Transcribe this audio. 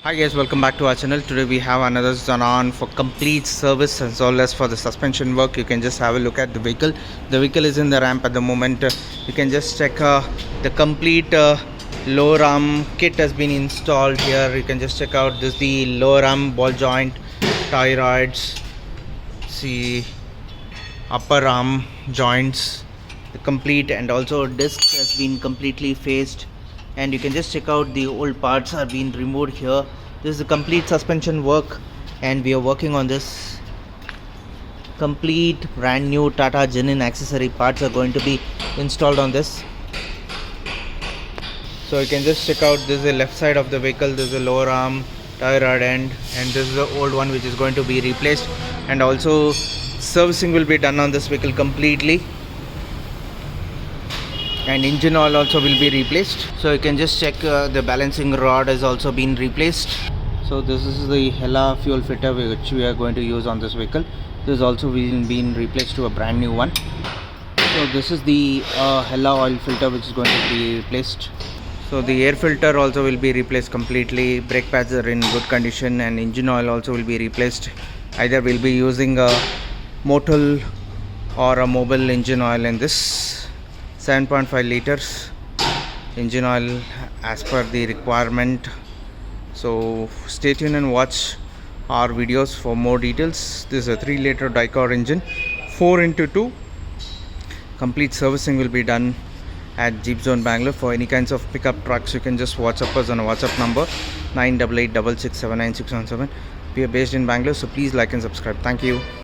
Hi guys, welcome back to our channel. Today we have another Xenon for complete service as well as for the suspension work. You can just have a look at the vehicle. The vehicle is in the ramp at the moment. You can just check the complete lower arm kit has been installed here. You can just check out this, the lower arm ball joint, tie rods, see upper arm joints, the complete, and also disc has been completely faced. And you can just check out the old parts are being removed here. This is the complete suspension work, and we are working on this. Complete brand new Tata Xenon accessory parts are going to be installed on this. So you can just check out, this is the left side of the vehicle, this is the lower arm tie rod end, and this is the old one which is going to be replaced. And also servicing will be done on this vehicle completely, and engine oil also will be replaced. So you can just check the balancing rod has also been replaced. So this is the Hella fuel filter which we are going to use on this vehicle. This also been replaced to a brand new one. So this is the Hella oil filter which is going to be replaced. So the air filter also will be replaced completely. Brake pads are in good condition, and engine oil also will be replaced. Either we'll be using a Motul or a mobile engine oil in this. 7.5 liters engine oil as per the requirement. So stay tuned and watch our videos for more details. This is a 3-liter Dicor engine, 4x2. Complete servicing will be done at Jeepzone, Bangalore. For any kinds of pickup trucks, you can just WhatsApp us on a WhatsApp number 988667967. We are based in Bangalore, so please like and subscribe. Thank you.